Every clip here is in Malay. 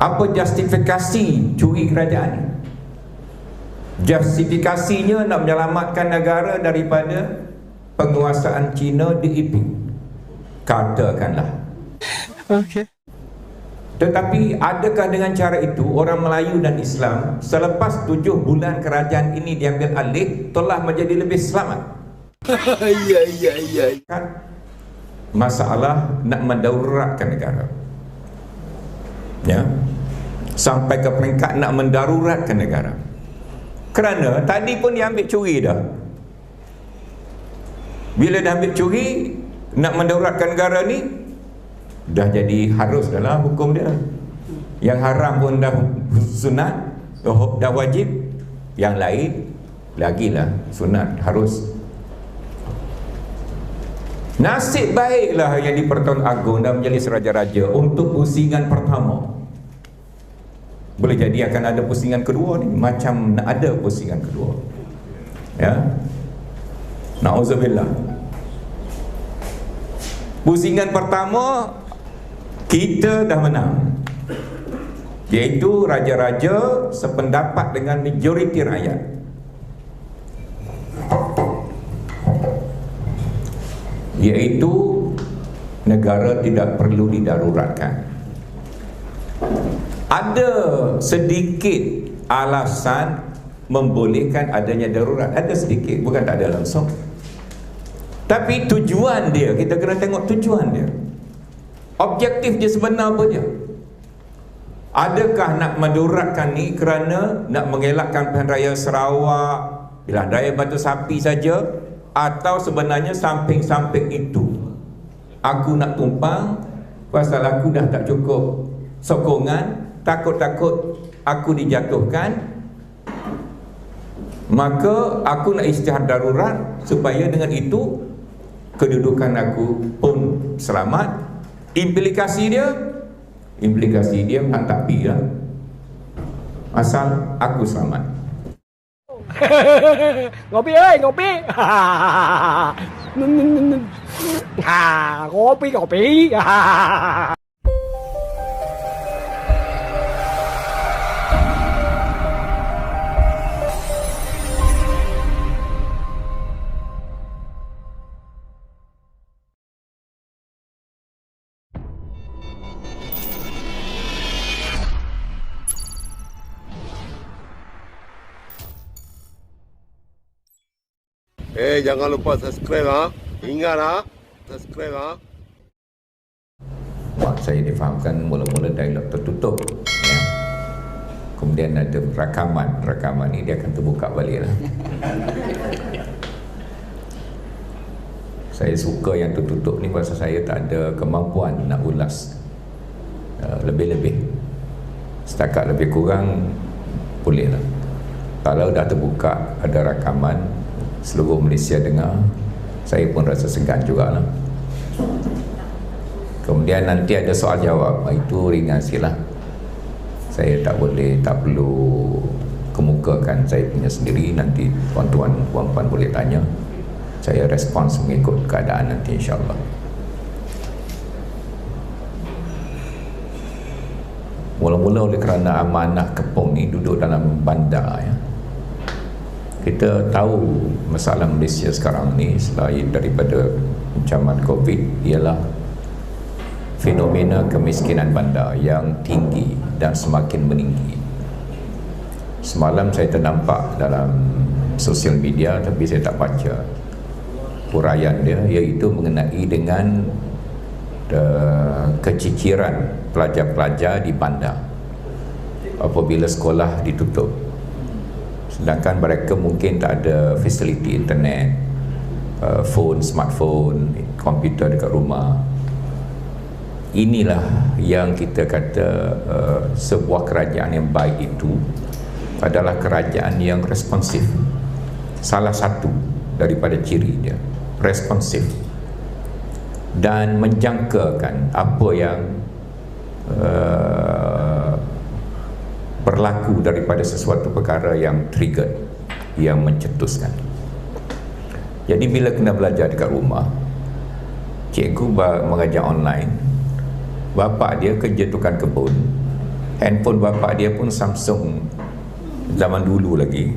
Apa justifikasi curi kerajaan ni? Justifikasinya nak menyelamatkan negara daripada penguasaan Cina di Iping, katakanlah. Okey. Tetapi adakah dengan cara itu orang Melayu dan Islam selepas 7 bulan kerajaan ini diambil alih telah menjadi lebih selamat? Ya. Kan masalah nak mendaruratkan negara, ya, sampai ke peringkat nak mendaruratkan negara. Kerana tadi pun dia ambil curi dah. Bila dah ambil curi, nak mendaruratkan negara ni dah jadi harus dalam hukum dia. Yang haram pun dah sunat, dah wajib. Yang lain lagilah sunat, harus. Nasib baiklah yang di Pertuan Agong dan Majlis Raja-Raja untuk pusingan pertama. Boleh jadi akan ada pusingan kedua ni, macam nak ada pusingan kedua, ya. Na'udzubillah. Pusingan pertama kita dah menang, iaitu raja-raja sependapat dengan majoriti rakyat. Iaitu negara tidak perlu didaruratkan. Ada sedikit alasan membolehkan adanya darurat, ada sedikit, bukan tak ada langsung. Tapi tujuan dia, kita kena tengok tujuan dia. Objektif dia sebenar apa dia? Adakah nak mendaruratkan ni kerana nak mengelakkan pilihan raya Sarawak, pilihan raya Batu Sapi saja, atau sebenarnya samping-samping itu aku nak tumpang pasal aku dah tak cukup sokongan, takut-takut aku dijatuhkan, maka aku nak istihad darurat supaya dengan itu kedudukan aku pun selamat. Implikasi dia tak pi lah, asal aku selamat. Ngopi ơi, ngopi. Ngopi. Jangan lupa subscribe ha. Ingat ha, subscribe ha. Saya difahamkan mula-mula dialog tertutup, ya. Kemudian ada rakaman ni dia akan terbuka balik lah. Saya suka yang tertutup ni pasal saya tak ada kemampuan nak ulas lebih-lebih. Setakat lebih kurang boleh lah. Kalau dah terbuka ada rakaman, seluruh Malaysia dengar, saya pun rasa segan jugalah. Kemudian nanti ada soal jawab, itu ringan silah. Saya tak perlu kemukakan saya punya sendiri. Nanti tuan-tuan, puan-puan boleh tanya, saya respons mengikut keadaan nanti insyaAllah. Mula-mula oleh kerana amanah Kepong ni duduk dalam bandar, ya. Kita tahu masalah Malaysia sekarang ni selain daripada ancaman COVID ialah fenomena kemiskinan bandar yang tinggi dan semakin meninggi. Semalam saya ternampak dalam sosial media, tapi saya tak baca huraian dia, iaitu mengenai dengan keciciran pelajar-pelajar di bandar apabila sekolah ditutup. Sedangkan mereka mungkin tak ada fasiliti internet, smartphone, komputer dekat rumah. Inilah yang kita kata sebuah kerajaan yang baik itu adalah kerajaan yang responsif. Salah satu daripada ciri dia, responsif, dan menjangkakan apa yang berlaku daripada sesuatu perkara yang trigger, yang mencetuskan. Jadi bila kena belajar dekat rumah, cikgu mengajar online, bapa dia kerja tukang kebun, Handphone bapa dia pun Samsung zaman dulu lagi.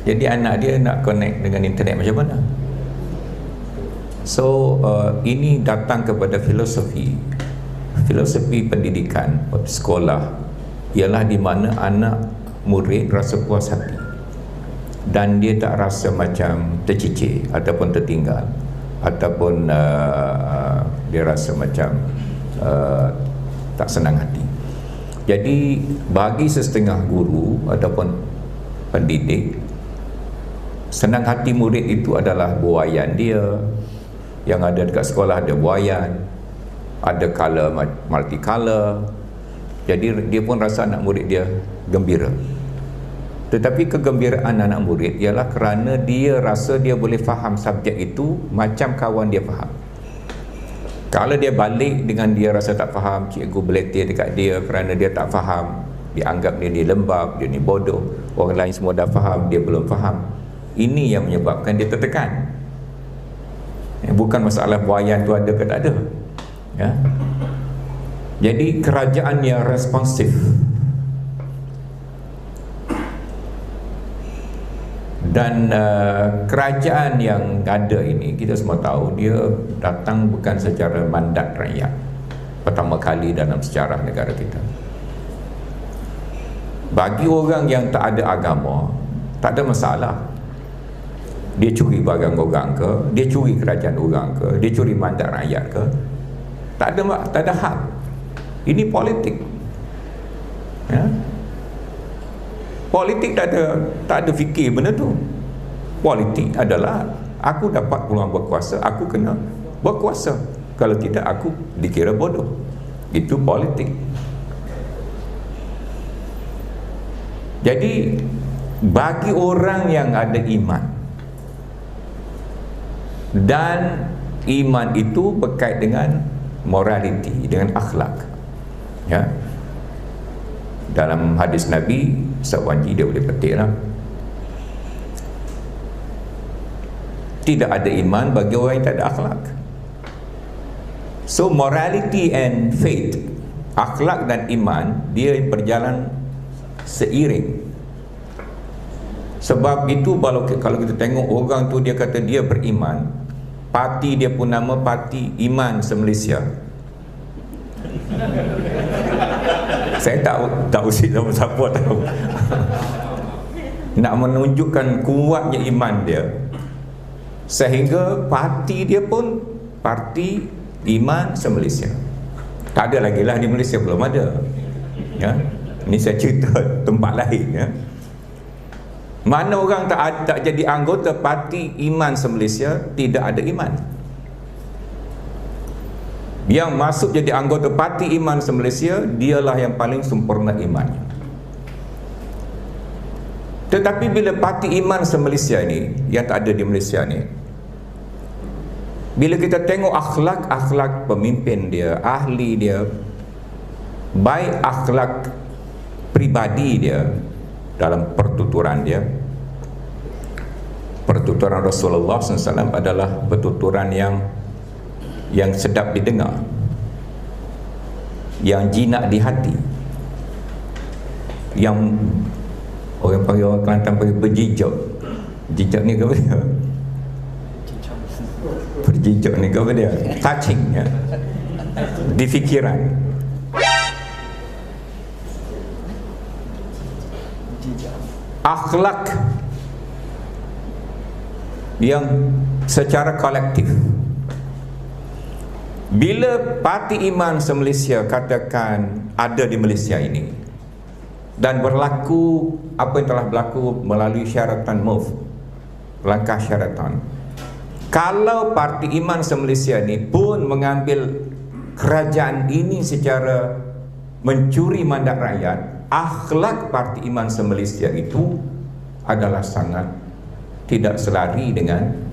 Jadi anak dia nak connect dengan internet macam mana? So ini datang kepada filosofi pendidikan sekolah, ialah di mana anak murid rasa puas hati dan dia tak rasa macam tercicir ataupun tertinggal, ataupun dia rasa macam tak senang hati. Jadi bagi setengah guru ataupun pendidik, senang hati murid itu adalah buayan dia. Yang ada dekat sekolah ada buayan, ada color multicolor. Jadi dia pun rasa anak murid dia gembira. Tetapi kegembiraan anak murid ialah kerana dia rasa dia boleh faham subjek itu macam kawan dia faham. Kalau dia balik dengan dia rasa tak faham, cikgu beletir dekat dia kerana dia tak faham, dia anggap dia ni lembab, dia ni bodoh, orang lain semua dah faham, dia belum faham. Ini yang menyebabkan dia tertekan. Bukan masalah buayan tu ada ke tak ada, ya. Jadi kerajaan yang responsif dan kerajaan yang ada ini, kita semua tahu dia datang bukan secara mandat rakyat, pertama kali dalam sejarah negara kita. Bagi orang yang tak ada agama, tak ada masalah. Dia curi barang orang ke, dia curi kerajaan orang ke, dia curi mandat rakyat ke, tak ada hak. Ini politik, ya? Politik tak ada fikir benda tu. Politik adalah aku dapat peluang berkuasa, aku kena berkuasa. Kalau tidak, aku dikira bodoh. Itu politik. Jadi bagi orang yang ada iman, dan iman itu berkait dengan morality, dengan akhlak, ya. Dalam hadis Nabi, Ustaz Wanji dia boleh petik lah, tidak ada iman bagi orang yang tak ada akhlak. So morality and faith, akhlak dan iman, dia berjalan seiring. Sebab itu kalau kita tengok orang tu, dia kata dia beriman, parti dia pun nama Parti Iman Se-Malaysia. Saya tak usik sama siapa tahu. Nak menunjukkan kuatnya iman dia, sehingga parti dia pun Parti Iman Se-Malaysia. Tak ada lagi lah di Malaysia, belum ada, ya. Ini saya cerita tempat lain, ya. Mana orang tak jadi anggota Parti Iman Se-Malaysia, tidak ada iman. Yang masuk jadi anggota Parti Iman Se-Malaysia, dialah yang paling sempurna imannya. Tetapi bila Parti Iman Se-Malaysia ni, yang tak ada di Malaysia ni, bila kita tengok akhlak pemimpin dia, ahli dia, baik akhlak pribadi dia dalam pertuturan dia, pertuturan Rasulullah SAW adalah pertuturan yang sedap didengar, yang jinak di hati, yang orang Kelantan panggil berjijak. Jijak ni apa dia? Berjijak ni apa dia? Touching, ya, di fikiran. Akhlak yang secara kolektif. Bila Parti Iman Se-Malaysia katakan ada di Malaysia ini dan berlaku apa yang telah berlaku melalui syaratan MOVE, langkah syaratan, kalau Parti Iman Se-Malaysia ni pun mengambil kerajaan ini secara mencuri mandat rakyat, akhlak Parti Iman Se-Malaysia itu adalah sangat tidak selari dengan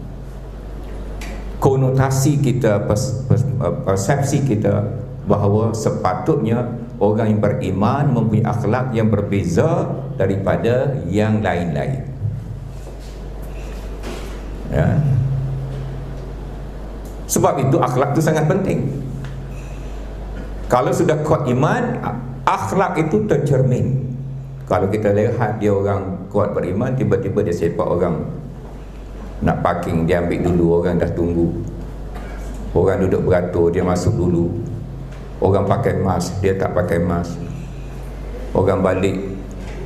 konotasi kita, persepsi kita bahawa sepatutnya orang yang beriman mempunyai akhlak yang berbeza daripada yang lain-lain, ya. Sebab itu akhlak itu sangat penting. Kalau sudah kuat iman, Akhlak itu tercermin. Kalau kita lihat dia orang kuat beriman, tiba-tiba dia sepak orang nak parking, dia ambil dulu, orang dah tunggu. Orang duduk beratur, dia masuk dulu. Orang pakai mask, dia tak pakai mask. Orang balik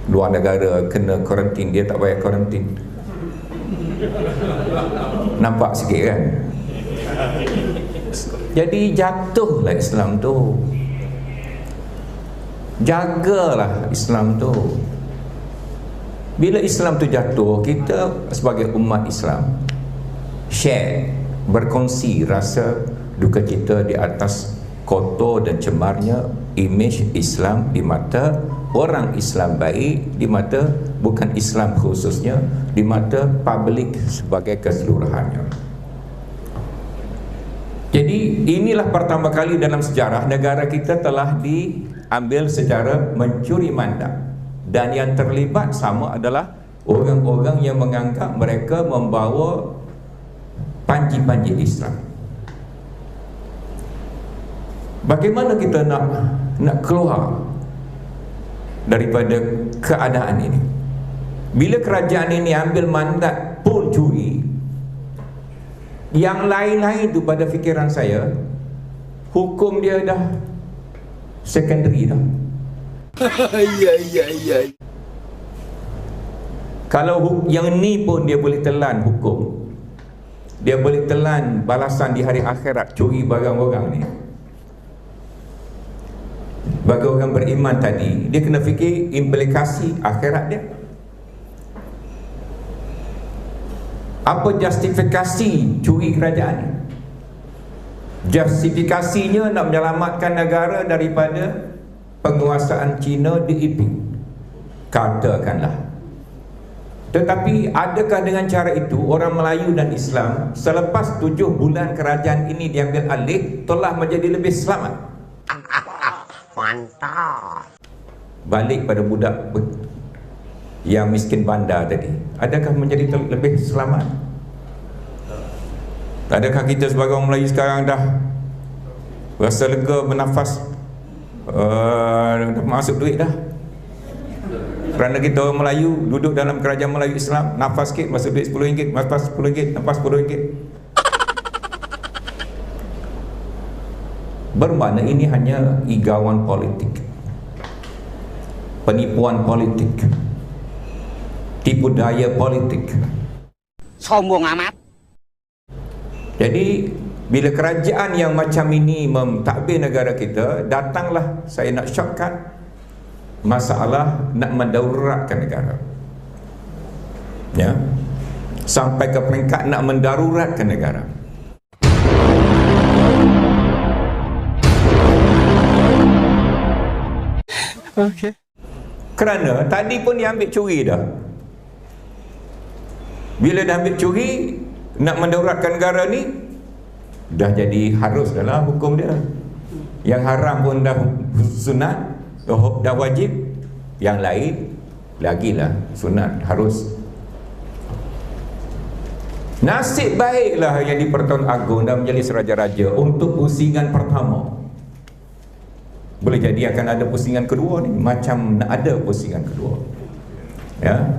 luar negara kena kuarantin, dia tak payah kuarantin. Nampak sikit kan? Jadi jatuhlah Islam tu. Jagalah Islam tu. Bila Islam tu jatuh, kita sebagai umat Islam share, berkongsi rasa duka cita di atas kotor dan cemarnya imej Islam di mata orang Islam baik, di mata bukan Islam khususnya, di mata publik sebagai keseluruhannya. Jadi inilah pertama kali dalam sejarah negara kita telah diambil secara mencuri mandat, dan yang terlibat sama adalah orang-orang yang menganggap mereka membawa panji-panji Islam. Bagaimana kita nak keluar daripada keadaan ini? Bila kerajaan ini ambil mandat pun curi, yang lain-lain tu pada fikiran saya, hukum dia dah secondary dah. Kalau yang ni pun dia boleh telan hukum, dia boleh telan balasan di hari akhirat curi barang orang ni. Bagi orang beriman tadi, dia kena fikir implikasi akhirat dia. Apa justifikasi curi kerajaan ni? Justifikasinya nak menyelamatkan negara daripada penguasaan Cina diiping, katakanlah. Tetapi adakah dengan cara itu orang Melayu dan Islam selepas 7 bulan kerajaan ini diambil alih telah menjadi lebih selamat? Mantap. Balik pada budak yang miskin bandar tadi, adakah menjadi lebih selamat? Adakah kita sebagai orang Melayu sekarang dah rasa lega bernafas, dah masuk duit dah? Kerana kita orang Melayu duduk dalam kerajaan Melayu Islam, nafas sikit masuk duit RM10, nafas RM10, nafas RM10. Bermakna ini hanya igawan politik, penipuan politik, tipu daya politik. Sombong amat. Jadi bila kerajaan yang macam ini mentadbir negara kita, datanglah saya nak shortcut masalah nak mendaruratkan negara, ya, sampai ke peringkat nak mendaruratkan negara. Okay. Kerana tadi pun dia ambil curi dah. Bila dah ambil curi, nak mendaruratkan negara ni dah jadi harus dalam hukum dia. Yang haram pun dah sunat, dah wajib. Yang lain lagilah sunat, harus. Nasib baiklah yang di Pertuan Agong dan Majlis Raja-Raja untuk pusingan pertama. Boleh jadi akan ada pusingan kedua ni, macam nak ada pusingan kedua, ya.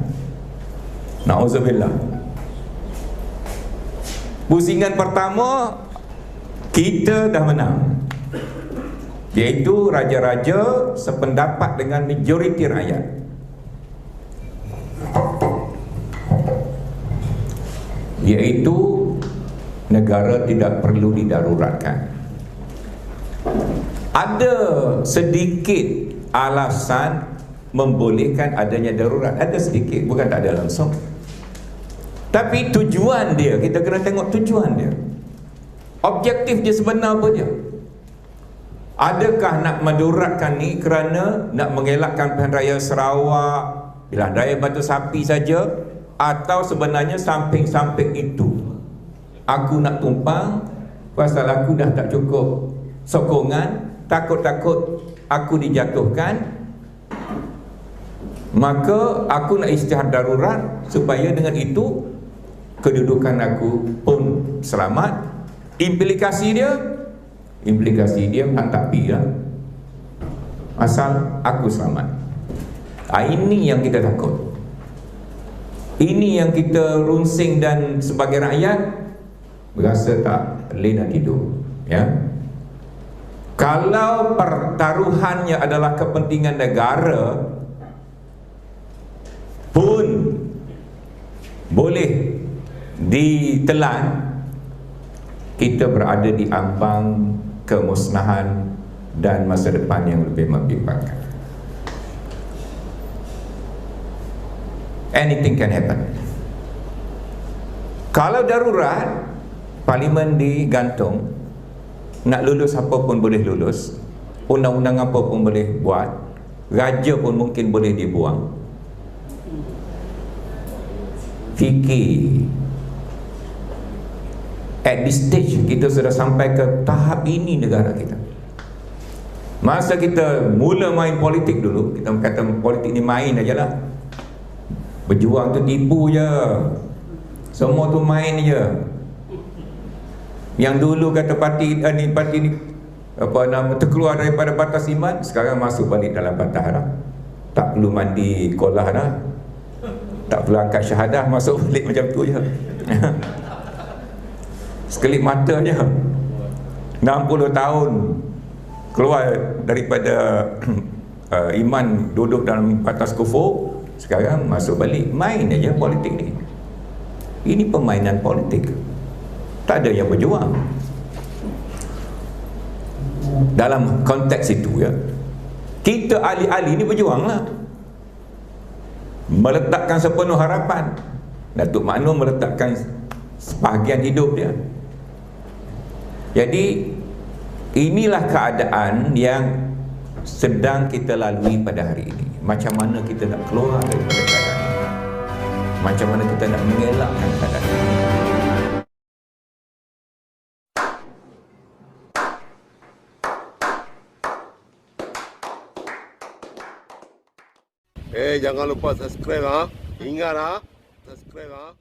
Na'udzubillah. Pusingan pertama kita dah menang, iaitu raja-raja sependapat dengan majoriti rakyat. Iaitu negara tidak perlu didaruratkan. Ada sedikit alasan membolehkan adanya darurat, ada sedikit, bukan tak ada langsung. Tapi tujuan dia, kita kena tengok tujuan dia, objektif dia sebenar apa dia. Adakah nak mendaruratkan ni kerana nak mengelakkan Pilihan Raya Sarawak, Pilihan Raya Batu Sapi saja, atau sebenarnya samping-samping itu aku nak tumpang pasal aku dah tak cukup sokongan, takut-takut aku dijatuhkan, maka aku nak istihad darurat supaya dengan itu kedudukan aku pun selamat. Implikasi dia tak pi lah. asal aku selamat. Ini yang kita takut. Ini yang kita runsing dan sebagai rakyat berasa tak lena tidur, ya. Kalau pertaruhannya adalah kepentingan negara pun boleh ditelan, kita berada di ambang kemusnahan dan masa depan yang lebih membimbangkan. Anything can happen. Kalau darurat, parlimen digantung, nak lulus apa pun boleh lulus, undang-undang apa pun boleh buat, raja pun mungkin boleh dibuang. Fikir, at this stage kita sudah sampai ke tahap ini negara kita. Masa kita mula main politik dulu, kita kata politik ni main ajalah. Berjuang tu tipu je, semua tu main je. Yang dulu kata parti ni apa nama, terkeluar daripada batas iman, sekarang masuk balik dalam batas dah. Tak perlu mandi kolah dah, tak perlu angkat syahadah, masuk balik macam tu je. Sekelip mata je. 60 tahun keluar daripada iman, duduk dalam batas kufur, sekarang masuk balik. Main aja politik ni. Ini permainan politik. Tak ada yang berjuang. Dalam konteks itu, ya, kita ahli-ahli ni berjuanglah, meletakkan sepenuh harapan. Datuk Maknun meletakkan sebahagian hidup dia. Jadi inilah keadaan yang sedang kita lalui pada hari ini. Macam mana kita nak keluar daripada keadaan ini? Macam mana kita nak mengelakkan keadaan ini? Jangan lupa subscribe ha. Ingat ha. Subscribe ha.